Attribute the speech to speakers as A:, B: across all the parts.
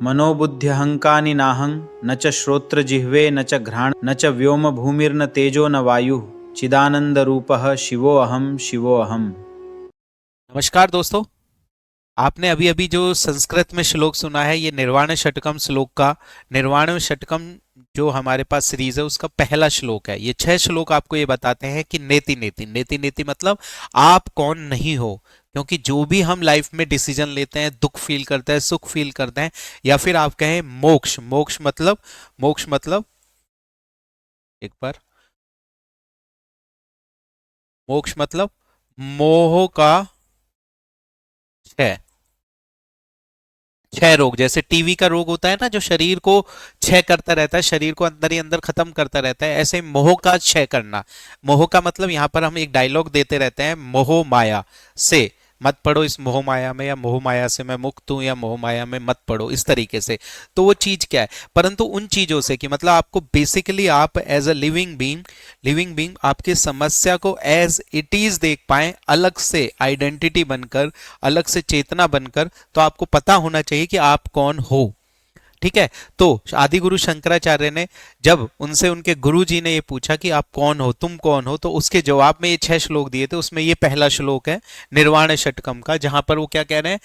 A: मनोबुद्ध्यहंकानि नाहं न च श्रोत्रजिह्वे न च घ्राण न च व्योम भूमिर्न तेजो न वायुः चिदानंदरूपः शिवोऽहं शिवोऽहम्।
B: नमस्कार दोस्तों। आपने अभी अभी जो संस्कृत में श्लोक सुना है ये निर्वाण षटकम श्लोक का निर्वाण षटकम जो हमारे पास सीरीज है उसका पहला श्लोक है। ये 6 श्लोक आपको ये बताते हैं कि नेति नेति नेति नेति मतलब आप कौन नहीं हो। क्योंकि जो भी हम लाइफ में डिसीजन लेते हैं, दुख फील करते हैं, सुख फील करते हैं, या फिर आप कहें मोक्ष, मोक्ष मतलब एक बार मोक्ष मतलब मोह का क्षय। क्षय रोग, जैसे टीवी का रोग होता है ना, जो शरीर को क्षय करता रहता है, शरीर को अंदर ही अंदर खत्म करता रहता है, ऐसे मोह का क्षय करना। मोह का मतलब यहां पर हम एक डायलॉग देते रहते हैं, मोह माया से मत पड़ो इस मोह माया में, या मोह माया से मैं मुक्त हूं, या मोह माया में मत पड़ो, इस तरीके से। तो वो चीज क्या है, परंतु उन चीजों से कि मतलब आपको बेसिकली आप एज अ लिविंग बीइंग आपकी समस्या को एज इट इज देख पाए, अलग से आइडेंटिटी बनकर, अलग से चेतना बनकर। तो आपको पता होना चाहिए कि आप कौन हो। ठीक है। तो आदि गुरु शंकराचार्य ने जब उनसे उनके गुरु जी ने ये पूछा कि आप कौन हो, तुम कौन हो, तो उसके जवाब में ये 6 श्लोक दिए थे। उसमें ये पहला श्लोक है निर्वाण षटकम का, जहां पर वो क्या कह रहे हैं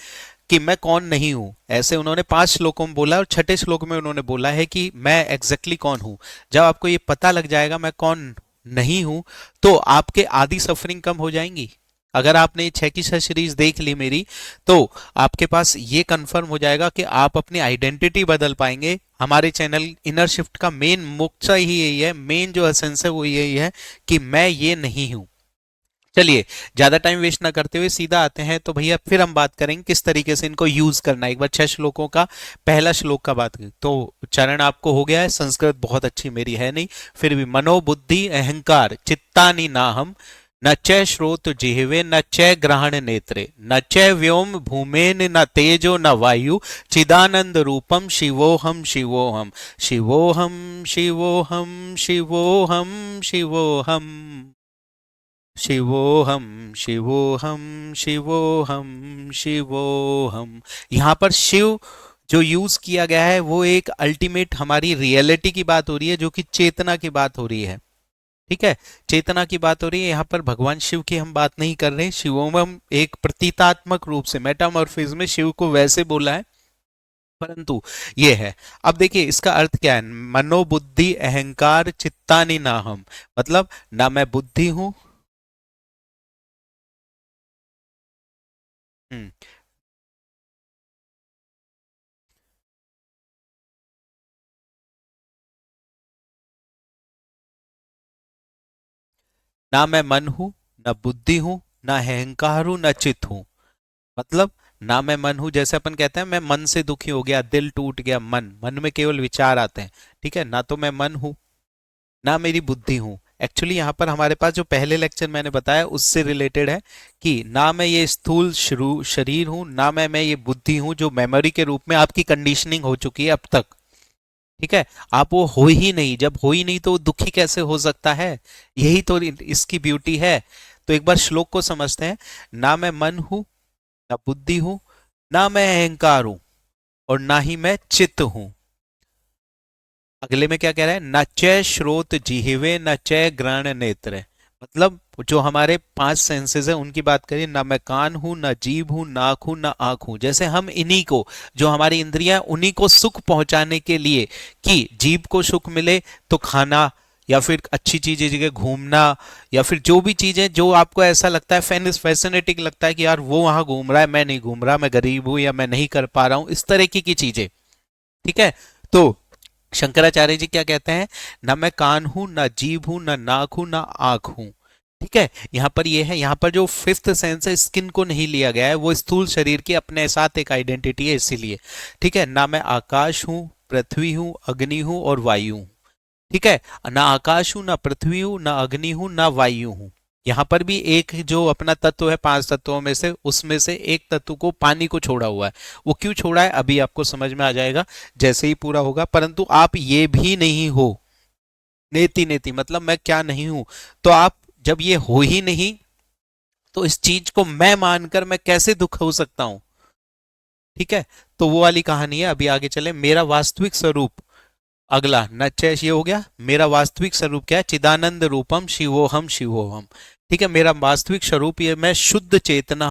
B: कि मैं कौन नहीं हूं। ऐसे उन्होंने 5 श्लोकों में बोला और छठे श्लोक में उन्होंने बोला है कि मैं एग्जैक्टली कौन हूं। जब आपको ये पता लग जाएगा मैं कौन नहीं हूं, तो आपके आदि सफरिंग कम हो जाएंगी। अगर आपने ये 6 की 6 सीरीज देख ली मेरी, तो आपके पास ये कंफर्म हो जाएगा कि आप अपनी आइडेंटिटी बदल पाएंगे। हमारे चैनल इनर शिफ्ट का मेन मुक्ता ही यही है, मेन जो एसेंस है वो यही है कि मैं ये नहीं हूं। चलिए, ज्यादा टाइम वेस्ट ना करते हुए सीधा आते हैं। तो भैया फिर हम बात करेंगे किस तरीके से इनको यूज करना है। एक बार 6 श्लोकों का पहला श्लोक का बात करें तो उच्चारण आपको हो गया है। संस्कृत बहुत अच्छी मेरी है नहीं, फिर भी मनोबुद्धि अहंकार चित्तानि नाहम न च श्रोत जिह्वे न च ग्रहण नेत्रे न च व्योम भूमेन न तेजो न वायु चिदानंद रूपम शिवोहम शिवोहम शिवोहम शिवोहम शिवोहम शिवोहम शिवोहम शिवोहम शिवोहम शिवोहम। यहां पर शिव जो यूज किया गया है वो एक अल्टीमेट हमारी रियलिटी की बात हो रही है, जो कि चेतना की बात हो रही है। ठीक है, चेतना की बात हो रही है। यहाँ पर भगवान शिव की हम बात नहीं कर रहे। शिवोमम एक प्रतीकात्मक रूप से मेटामॉर्फिज्म में शिव को वैसे बोला है, परंतु ये है। अब देखिए इसका अर्थ क्या है, मनोबुद्धि अहंकार चित्तानि नाहम, मतलब ना मैं बुद्धि हूं। हम्म, ना मैं मन हूं, ना बुद्धि हूं, ना अहंकार हूं, ना चित्त हूं। मतलब ना मैं मन हूं, जैसे अपन कहते हैं मैं मन से दुखी हो गया, दिल टूट गया, मन मन में केवल विचार आते हैं। ठीक है, ना तो मैं मन हूं, ना मेरी बुद्धि हूं। एक्चुअली यहां पर हमारे पास जो पहले लेक्चर मैंने बताया उससे रिलेटेड है कि ना मैं ये स्थूल शरीर हूं, ना मैं ये बुद्धि हूं जो मेमोरी के रूप में आपकी कंडीशनिंग हो चुकी है अब तक। ठीक है, आप वो हो ही नहीं। जब हो ही नहीं तो दुखी कैसे हो सकता है। यही तो इसकी ब्यूटी है। तो एक बार श्लोक को समझते हैं। ना मैं मन हूं, ना बुद्धि हूं, ना मैं अहंकार हूं, और ना ही मैं चित्त हूं। अगले में क्या कह रहा है, न च श्रोत जिह्वे न च ग्रहण नेत्र। मतलब जो हमारे 5 सेंसेस है उनकी बात करिए, ना मैं कान हूं, ना जीभ हूं, नाक हूं, ना आंख हूं। जैसे हम इन्हीं को, जो हमारी इंद्रियां, उन्हीं को सुख पहुंचाने के लिए, कि जीभ को सुख मिले तो खाना, या फिर अच्छी चीजें जगह घूमना, या फिर जो भी चीजें जो आपको ऐसा लगता है फैसिनेटिंग लगता है कि यार वो वहां घूम रहा है, मैं नहीं घूम रहा, मैं गरीब हूं या मैं नहीं कर पा रहा हूं, इस तरह की चीजें। ठीक है। तो शंकराचार्य जी क्या कहते हैं, ना मैं कान हूं, ना जीभ हूं, ना नाक हूं, ना आंख हूं। ठीक है, यहां पर ये है, यहां पर जो फिफ्थ सेंस है स्किन को नहीं लिया गया है, वो स्थूल शरीर की अपने साथ एक आइडेंटिटी है, इसीलिए। ठीक है, ना मैं आकाश हूं, पृथ्वी हूं, अग्नि हूं और वायु हूं। ठीक है, ना आकाश हूं, ना पृथ्वी हूं, ना अग्नि हूं, ना वायु हूं। यहां पर भी एक जो अपना तत्व है 5 तत्वों में से, उसमें से एक तत्व को, पानी को छोड़ा हुआ है। वो क्यों छोड़ा है अभी आपको समझ में आ जाएगा जैसे ही पूरा होगा। परंतु आप ये भी नहीं हो, नेति नेति मतलब मैं क्या नहीं हूं। तो आप जब ये हो ही नहीं, तो इस चीज को मैं मानकर मैं कैसे दुख हो सकता हूं। ठीक है, तो वो वाली कहानी है। अभी आगे चले। मेरा वास्तविक स्वरूप, अगला नचैश ये हो गया। मेरा वास्तविक स्वरूप क्या है? चिदानंद रूपम शिवोहम शिवोहम। ठीक है, मेरा वास्तविक स्वरूप ये मैं शुद्ध चेतना